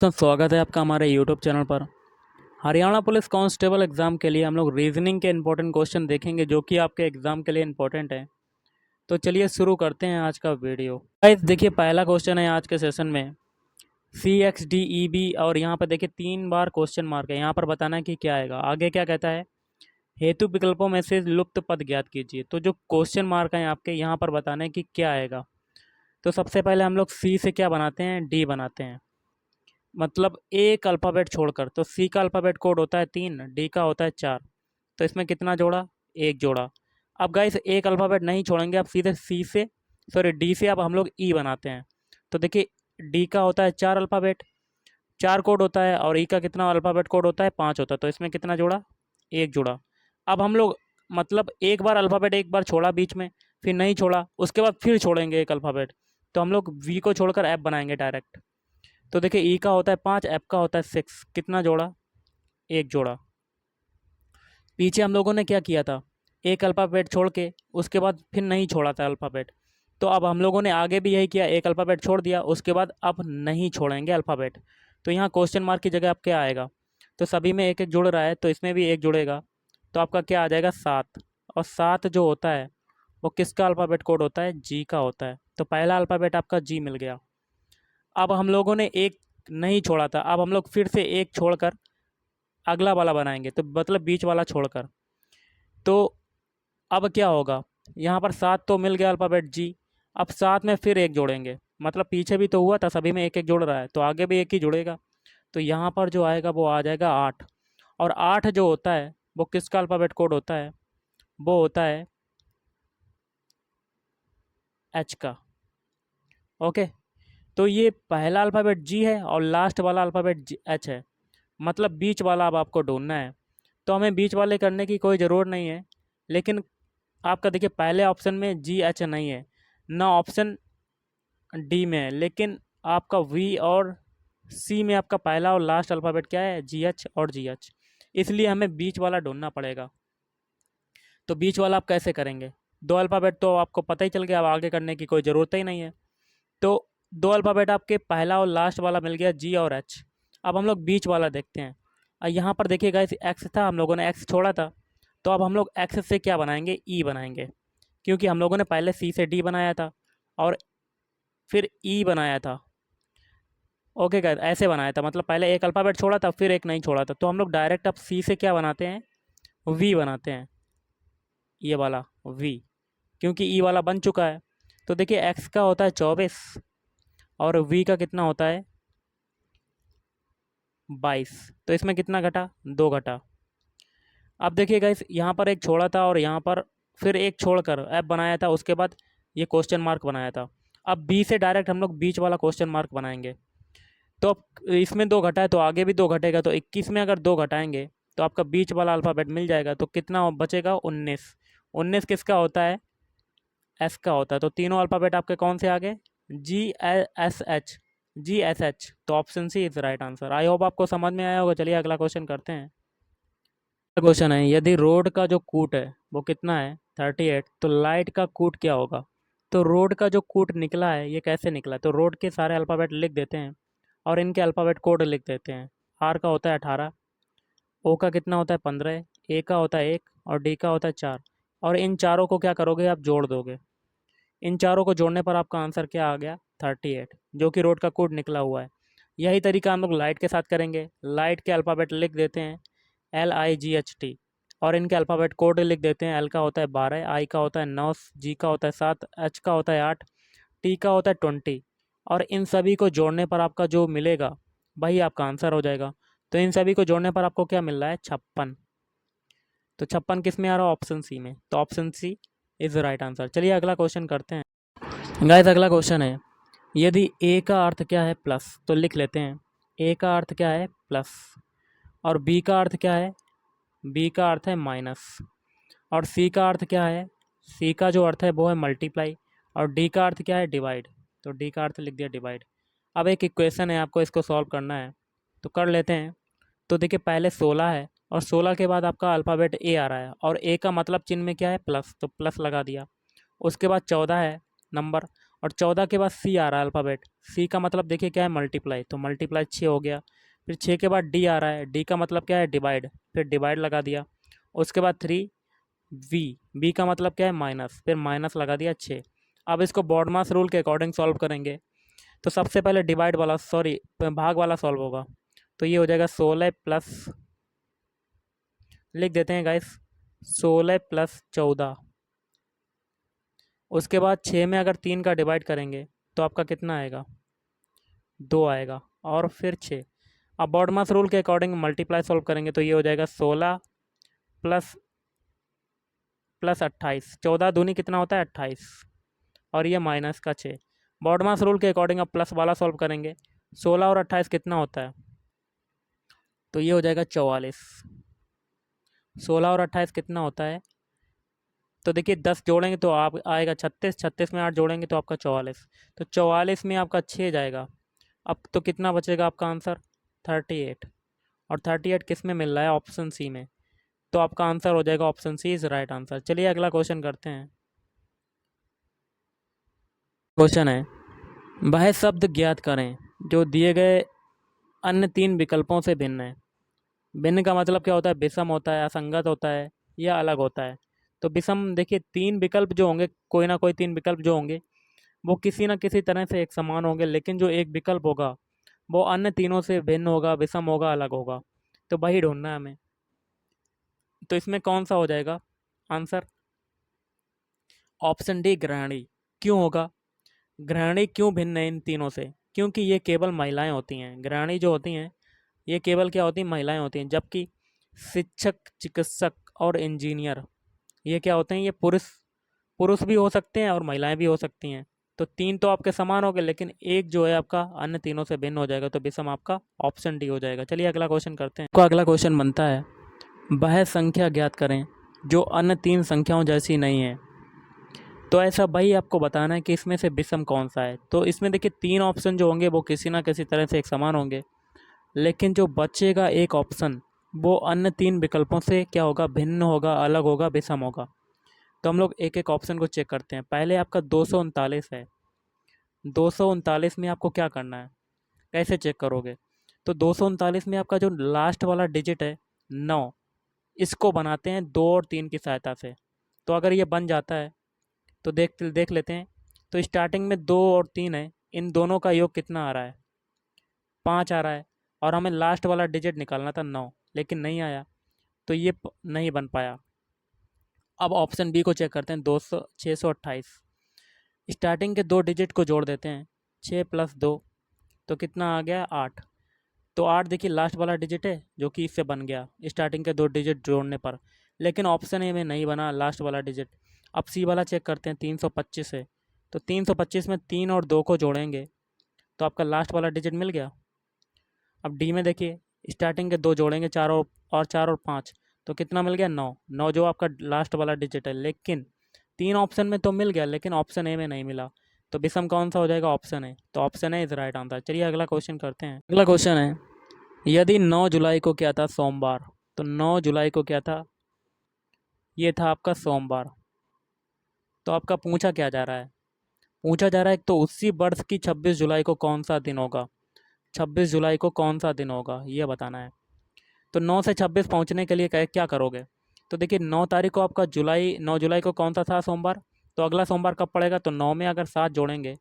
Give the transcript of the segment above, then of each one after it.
तो स्वागत है आपका हमारे यूट्यूब चैनल पर। हरियाणा पुलिस कांस्टेबल एग्ज़ाम के लिए हम लोग रीजनिंग के इंपॉर्टेंट क्वेश्चन देखेंगे जो कि आपके एग्ज़ाम के लिए इंपॉर्टेंट है। तो चलिए शुरू करते हैं आज का वीडियो। गाइस देखिए, पहला क्वेश्चन है आज के सेशन में CXDEB, और यहाँ पर देखिए 3 बार क्वेश्चन मार्क है। यहाँ पर बताना है कि क्या आएगा। आगे क्या कहता है, हेतु विकल्पों में से लुप्त पद ज्ञात कीजिए। तो जो क्वेश्चन मार्क है आपके, यहाँ पर बताना है कि क्या आएगा। तो सबसे पहले हम लोग सी से क्या बनाते हैं, डी बनाते हैं, मतलब एक अल्फ़ाबेट छोड़कर। तो सी का अल्फ़ाबेट कोड होता है 3, डी का होता है 4। तो इसमें कितना जोड़ा, एक जोड़ा। अब गाइस एक अल्फ़ाबेट नहीं छोड़ेंगे, अब सीधे सी से सॉरी डी से अब हम लोग ई बनाते हैं। तो देखिए डी का होता है 4 अल्फ़ाबेट, 4 कोड होता है, और ई का कितना अल्फ़ाबेट कोड होता है, 5 होता है। तो इसमें कितना जोड़ा, एक जोड़ा। अब हम लोग मतलब एक बार अल्फ़ाबेट एक बार छोड़ा बीच में, फिर नहीं छोड़ा, उसके बाद फिर छोड़ेंगे एक अल्फ़ाबेट। तो हम लोग वी को छोड़कर एफ बनाएंगे डायरेक्ट। तो देखिए ई का होता है 5, एफ का होता है 6, कितना जोड़ा, एक जोड़ा। पीछे हम लोगों ने क्या किया था, एक अल्फ़ाबेट छोड़ के उसके बाद फिर नहीं छोड़ा था अल्फ़ाबेट। तो अब हम लोगों ने आगे भी यही किया, एक अल्फ़ाबेट छोड़ दिया, उसके बाद अब नहीं छोड़ेंगे अल्फ़ाबेट। तो यहाँ क्वेश्चन मार्क की जगह अब क्या आएगा, तो सभी में एक एक जुड़ रहा है, तो इसमें भी एक जुड़ेगा। तो आपका क्या आ जाएगा, 7। और 7 जो होता है वो किसका अल्फ़ाबेट कोड होता है, जी का होता है। तो पहला अल्फ़ाबेट आपका जी मिल गया। अब हम लोगों ने एक नहीं छोड़ा था, अब हम लोग फिर से एक छोड़कर अगला वाला बनाएंगे, तो मतलब बीच वाला छोड़कर। तो अब क्या होगा, यहाँ पर 7 तो मिल गया अल्फ़ाबेट जी। अब 7 में फिर एक जोड़ेंगे, मतलब पीछे भी तो हुआ था, सभी में एक एक जुड़ रहा है, तो आगे भी एक ही जुड़ेगा। तो यहाँ पर जो आएगा वो आ जाएगा 8। और 8 जो होता है वो किसका अल्फ़ाबेट कोड होता है, वो होता है एच का। ओके। तो ये पहला अल्फ़ाबेट जी है और लास्ट वाला अल्फ़ाबेट एच है, मतलब बीच वाला अब आपको ढूंढना है। तो हमें बीच वाले करने की कोई ज़रूरत नहीं है, लेकिन आपका देखिए पहले ऑप्शन में जी एच नहीं है, ना ऑप्शन डी में है, लेकिन आपका वी और सी में आपका पहला और लास्ट अल्फ़ाबेट क्या है, जी एच और जी एच। इसलिए हमें बीच वाला ढूंढना पड़ेगा। तो बीच वाला आप कैसे करेंगे, दो अल्फ़ाबेट तो आपको पता ही चल गया, अब आगे करने की कोई ज़रूरत ही नहीं है। तो दो अल्फ़ाबेट आपके पहला और लास्ट वाला मिल गया, जी और एच। अब हम लोग बीच वाला देखते हैं। यहाँ पर देखिएगा, इस एक्स था, हम लोगों ने एक्स छोड़ा था। तो अब हम लोग एक्स से क्या बनाएंगे, ई बनाएंगे, क्योंकि हम लोगों ने पहले सी से डी बनाया था और फिर ई बनाया था। ओके गाइस, ऐसे बनाया था, मतलब पहले एक अल्फ़ाबेट छोड़ा था फिर एक नहीं छोड़ा था। तो हम लोग डायरेक्ट अब सी से क्या बनाते हैं, वी बनाते हैं, ये वाला वी, क्योंकि ई वाला बन चुका है। तो देखिए एक्स का होता है 24 और वी का कितना होता है 22। तो इसमें कितना घटा, 2 घटा। अब देखिए गाइस, यहाँ पर एक छोड़ा था और यहाँ पर फिर एक छोड़कर ऐप बनाया था, उसके बाद ये क्वेश्चन मार्क बनाया था। अब बी से डायरेक्ट हम लोग बीच वाला क्वेश्चन मार्क बनाएंगे। तो अब इसमें 2 घटा है तो आगे भी 2 घटेगा, तो 21 में अगर 2 घटाएंगे तो आपका बीच वाला अल्फ़ाबेट मिल जाएगा। तो कितना बचेगा, 19। 19 किसका होता है, एस का होता है। तो तीनों अल्फ़ाबेट आपके कौन से आ गए, G S H, G S H. तो option C is right answer. I hope आपको समझ में आया होगा। चलिए अगला क्वेश्चन करते हैं। क्वेश्चन है, यदि रोड का जो कूट है वो कितना है 38, तो लाइट का कूट क्या होगा। तो रोड का जो कूट निकला है ये कैसे निकला, तो रोड के सारे अल्फ़ाबेट लिख देते हैं और इनके अल्फ़ाबेट कोड लिख देते हैं। आर का होता है 18, ओ का कितना होता है 15, ए का होता है 1 और डी का होता है 4। और इन चारों को क्या करोगे, आप जोड़ दोगे। इन चारों को जोड़ने पर आपका आंसर क्या आ गया, 38, जो कि रोड का कोड निकला हुआ है। यही तरीका हम लोग लाइट के साथ करेंगे। लाइट के अल्फ़ाबेट लिख देते हैं LIGHT, और इनके अल्फ़ाबेट कोड लिख देते हैं। एल का होता है 12, आई का होता है 9, जी का होता है 7, एच का होता है 8, टी का होता है 20। और इन सभी को जोड़ने पर आपका जो मिलेगा वही आपका आंसर हो जाएगा। तो इन सभी को जोड़ने पर आपको क्या मिल रहा है, 56। तो 56 किस में आ रहा है, ऑप्शन सी में। तो option C is right answer. चलिए अगला क्वेश्चन करते हैं। गाइस अगला क्वेश्चन है, यदि ए का अर्थ क्या है, प्लस, तो लिख लेते हैं। ए का अर्थ क्या है, प्लस, और बी का अर्थ क्या है, बी का अर्थ है माइनस, और सी का अर्थ क्या है, सी का जो अर्थ है वो है मल्टीप्लाई, और डी का अर्थ क्या है, डिवाइड। तो डी का अर्थ लिख दिया डिवाइड। अब एक इक्वेशन है, आपको इसको सॉल्व करना है, तो कर लेते हैं। तो देखिए पहले 16 है और 16 के बाद आपका अल्फ़ाबेट ए आ रहा है, और ए का मतलब चिन्ह में क्या है, प्लस, तो प्लस लगा दिया। उसके बाद 14 है नंबर, और 14 के बाद सी आ रहा है अल्फ़ाबेट। सी का मतलब देखिए क्या है, मल्टीप्लाई, तो मल्टीप्लाई 6 हो गया। फिर 6 के बाद डी आ रहा है, डी का मतलब क्या है, डिवाइड, फिर डिवाइड लगा दिया। उसके बाद 3 वी, बी का मतलब क्या है, माइनस, फिर माइनस लगा दिया 6। अब इसको बॉडमास रूल के अकॉर्डिंग सॉल्व करेंगे। तो सबसे पहले डिवाइड वाला, सॉरी भाग वाला सॉल्व होगा। तो ये हो जाएगा 16 प्लस, लिख देते हैं गाइस, 16 प्लस 14। उसके बाद 6 में अगर 3 का डिवाइड करेंगे तो आपका कितना आएगा, 2 आएगा। और फिर 6। अब बॉडमास रूल के अकॉर्डिंग मल्टीप्लाई सॉल्व करेंगे तो ये हो जाएगा 16 प्लस प्लस 28, 14 दूनी कितना होता है 28, और ये माइनस का 6। बॉडमास रूल के अकॉर्डिंग अब प्लस वाला सॉल्व करेंगे, 16 और 28 कितना होता है, तो ये हो जाएगा 44। 16 और 28 कितना होता है, तो देखिए 10 जोड़ेंगे तो आप आएगा 36, 36 में 8 जोड़ेंगे तो आपका 44। तो 44 में आपका 6 जाएगा। अब तो कितना बचेगा आपका आंसर, 38। और 38 किस में मिल रहा है, ऑप्शन सी में। तो आपका आंसर हो जाएगा option C is right answer. चलिए अगला क्वेश्चन करते हैं। क्वेश्चन है, वह शब्द ज्ञात करें जो दिए गए अन्य 3 विकल्पों से भिन्न है। भिन्न का मतलब क्या होता है, विषम होता है, असंगत होता है, या अलग होता है। तो विषम देखिए 3 विकल्प जो होंगे, कोई ना कोई 3 विकल्प जो होंगे वो किसी न किसी तरह से एक समान होंगे, लेकिन जो एक विकल्प होगा वो अन्य तीनों से भिन्न होगा, विषम होगा, अलग होगा। तो वही ढूंढना है हमें। तो इसमें कौन सा हो जाएगा आंसर, ऑप्शन डी ग्रहणी। क्यों होगा, ग्रहणी क्यों भिन्न है इन तीनों से, क्योंकि ये केवल महिलाएं होती हैं। ग्रहणी जो होती हैं ये केवल क्या होती हैं, महिलाएं होती हैं। जबकि शिक्षक, चिकित्सक और इंजीनियर ये क्या होते हैं, ये पुरुष पुरुष भी हो सकते हैं और महिलाएं भी हो सकती हैं। तो 3 तो आपके समान हो गए, लेकिन एक जो है आपका अन्य तीनों से भिन्न हो जाएगा। तो विषम आपका ऑप्शन डी हो जाएगा। चलिए अगला क्वेश्चन करते हैं। तो अगला क्वेश्चन बनता है, वह संख्या ज्ञात करें जो अन्य 3 संख्याओं जैसी नहीं है। तो ऐसा भाई आपको बताना है कि इसमें से विषम कौन सा है। तो इसमें देखिए 3 ऑप्शन जो होंगे वो किसी ना किसी तरह से एक समान होंगे, लेकिन जो बचेगा एक ऑप्शन वो अन्य 3 विकल्पों से क्या होगा, भिन्न होगा, अलग होगा, विषम होगा। तो हम लोग एक एक ऑप्शन को चेक करते हैं। पहले आपका 239 है। 239 में आपको क्या करना है, कैसे चेक करोगे, तो 239 में आपका जो लास्ट वाला डिजिट है 9, इसको बनाते हैं 2 और 3 की सहायता से। तो अगर ये बन जाता है तो देख लेते हैं। तो स्टार्टिंग में 2 और 3 है, इन दोनों का योग कितना आ रहा है, 5 आ रहा है। और हमें लास्ट वाला डिजिट निकालना था 9, लेकिन नहीं आया, तो ये नहीं बन पाया। अब ऑप्शन बी को चेक करते हैं, 628। स्टार्टिंग के 2 डिजिट को जोड़ देते हैं, 6 प्लस 2, तो कितना आ गया 8। तो 8 देखिए लास्ट वाला डिजिट है जो कि इससे बन गया स्टार्टिंग के 2 डिजिट जोड़ने पर, लेकिन ऑप्शन ए में नहीं बना लास्ट वाला डिजिट। अब सी वाला चेक करते हैं, 325 है। तो 325 में 3 और 2 को जोड़ेंगे तो आपका लास्ट वाला डिजिट मिल गया। अब डी में देखिए, स्टार्टिंग के 2 जोड़ेंगे, 4 और 4 और 5, तो कितना मिल गया 9। 9 जो आपका लास्ट वाला डिजिट है, लेकिन 3 ऑप्शन में तो मिल गया, लेकिन ऑप्शन ए में नहीं मिला। तो विषम कौन सा हो जाएगा, ऑप्शन ए। तो option A is right answer. चलिए अगला क्वेश्चन करते हैं। अगला क्वेश्चन है, यदि 9 जुलाई को क्या था, सोमवार। तो 9 जुलाई को क्या था, ये था आपका सोमवार। तो आपका पूछा क्या जा रहा है, पूछा जा रहा है तो उसी वर्ष की 26 जुलाई को कौन सा दिन होगा, 26 जुलाई को कौन सा दिन होगा ये बताना है। तो 9 से 26 पहुंचने के लिए क्या करोगे, तो देखिए 9 तारीख को आपका 9 जुलाई को कौन सा था, सोमवार। तो अगला सोमवार कब पड़ेगा, तो 9 में अगर 7 जोड़ेंगे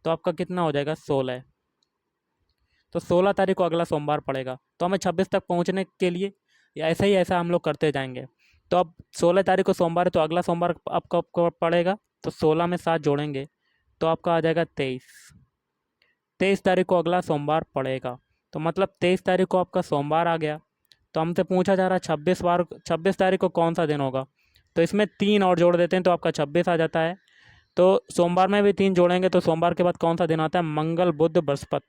तो आपका कितना हो जाएगा, 16। तो 16 तारीख को अगला सोमवार पड़ेगा। तो हमें 26 तक पहुंचने के लिए या ऐसा ही ऐसा हम लोग करते जाएंगे। तो अब 16 तारीख को सोमवार है, तो अगला सोमवार अब कब पड़ेगा, तो 16 में 7 जोड़ेंगे तो आपका आ जाएगा 23। 23 तारीख को अगला सोमवार पड़ेगा, तो मतलब 23 तारीख को आपका सोमवार आ गया। तो हमसे पूछा जा रहा है 26 तारीख को कौन सा दिन होगा। तो इसमें 3 और जोड़ देते हैं तो आपका 26 आ जाता है। तो सोमवार में भी 3 जोड़ेंगे तो सोमवार के बाद कौन सा दिन आता है, मंगल बुध बृहस्पति।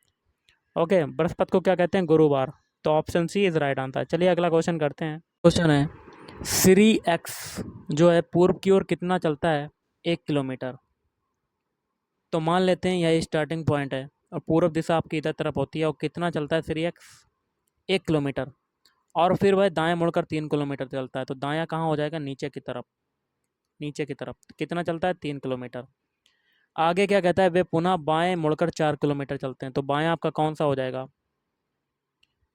ओके, बृहस्पति को क्या कहते हैं, गुरुवार। तो option C is right answer. चलिए अगला क्वेश्चन करते हैं। क्वेश्चन है, श्री एक्स जो है पूर्व की ओर कितना चलता है, 1 किलोमीटर। तो मान लेते हैं यह स्टार्टिंग पॉइंट है और पूर्व दिशा आपकी इधर तरफ होती है, और कितना चलता है श्री एक्स, 1 किलोमीटर। और फिर वह दाएं मुड़कर 3 किलोमीटर चलता है। तो दायां कहाँ हो जाएगा, नीचे की तरफ। नीचे की तरफ कितना चलता है, 3 किलोमीटर। आगे क्या कहता है, वे पुनः बाएं मुड़कर 4 किलोमीटर चलते हैं। तो बाएं आपका कौन सा हो जाएगा,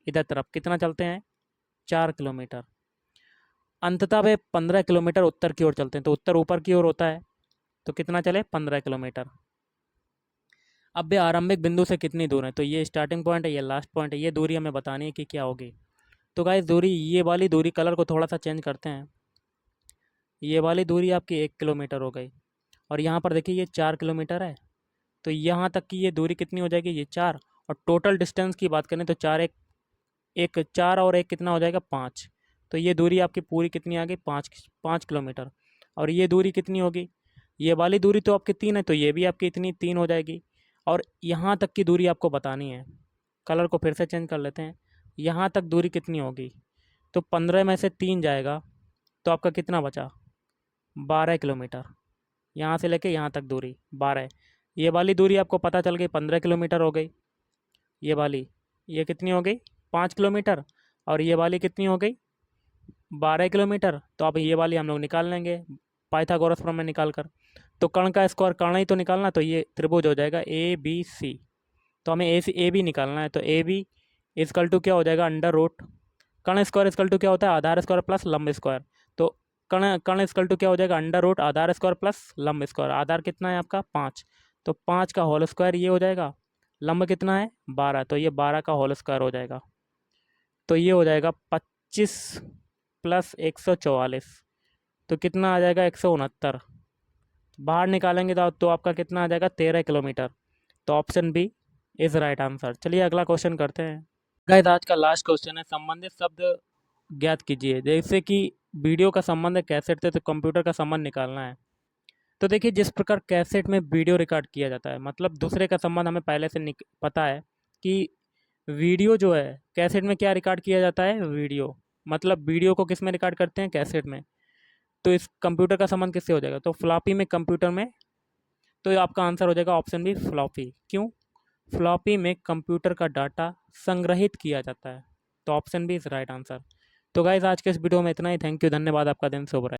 इधर तरफ कितना चलते हैं, 4 किलोमीटर। अंततः वे 15 किलोमीटर उत्तर की ओर चलते हैं। तो उत्तर ऊपर की ओर होता है, तो कितना चले, 15 किलोमीटर। अब वे आरंभिक बिंदु से कितनी दूर है, तो ये स्टार्टिंग पॉइंट है, ये लास्ट पॉइंट है, ये दूरी हमें बतानी है कि क्या होगी। तो गाइस दूरी, ये वाली दूरी, कलर को थोड़ा सा चेंज करते हैं, ये वाली दूरी आपकी 1 किलोमीटर हो गई। और यहाँ पर देखिए ये 4 किलोमीटर है, तो यहाँ तक की ये दूरी कितनी हो जाएगी, ये 4। और टोटल डिस्टेंस की बात करें तो 4 एक, 4 और 1 कितना हो जाएगा, 5। तो ये दूरी आपकी पूरी कितनी आ गई, 5 किलोमीटर। और ये दूरी कितनी होगी, ये वाली दूरी तो आपकी 3 है, तो ये भी आपकी इतनी 3 हो जाएगी। और यहाँ तक की दूरी आपको बतानी है, कलर को फिर से चेंज कर लेते हैं, यहाँ तक दूरी कितनी होगी। तो 15 में से 3 जाएगा, तो आपका कितना बचा, 12 किलोमीटर। यहाँ से लेके यहाँ तक दूरी 12। ये वाली दूरी आपको पता चल गई, 15 किलोमीटर हो गई। ये वाली, ये कितनी हो गई, 5 किलोमीटर। और ये वाली कितनी हो गई, 12 किलोमीटर। तो अब ये वाली हम लोग निकाल लेंगे पाइथागोरस प्रमेय निकाल कर। तो कर्ण का स्क्वायर कर्ण ही तो निकालना, तो ये त्रिभुज हो जाएगा ए बी सी। तो हमें ए बी निकालना है, तो ए बी इजकल टू क्या हो जाएगा, अंडर रूट कर्ण स्क्वायर इजकल टू क्या होता है, आधार स्क्वायर प्लस लंब स्क्वायर। तो कर्ण कर्ण इजकल टू क्या हो जाएगा, अंडर रूट आधार स्क्वायर प्लस लंब स्क्वायर। आधार कितना है आपका, 5। तो 5 का होल स्क्वायर ये हो जाएगा। लंब कितना है, 12, तो ये 12 का होल स्क्वायर हो जाएगा। तो ये हो जाएगा 25 प्लस 144, तो कितना आ जाएगा, 169। बाहर निकालेंगे तो आपका कितना आ जाएगा, 13 किलोमीटर। तो option B is right answer. चलिए अगला क्वेश्चन करते हैं। गाइस आज का लास्ट क्वेश्चन है, संबंधित शब्द ज्ञात कीजिए। जैसे कि वीडियो का संबंध है कैसेट से, तो कंप्यूटर का संबंध निकालना है। तो देखिए जिस प्रकार कैसेट में वीडियो रिकॉर्ड किया जाता है, मतलब दूसरे का संबंध हमें पहले से पता है कि वीडियो जो है कैसेट में क्या रिकॉर्ड किया जाता है, वीडियो। मतलब वीडियो को किस में रिकॉर्ड करते हैं, कैसेट में। तो इस कंप्यूटर का संबंध किससे हो जाएगा, तो फ्लॉपी में, कंप्यूटर में। तो आपका आंसर हो जाएगा ऑप्शन बी फ्लॉपी। क्यों, फ्लॉपी में कंप्यूटर का डाटा संग्रहित किया जाता है। तो option B is right answer. तो गाइज आज के इस वीडियो में इतना ही। थैंक यू, धन्यवाद, आपका दिन शुभ रहे।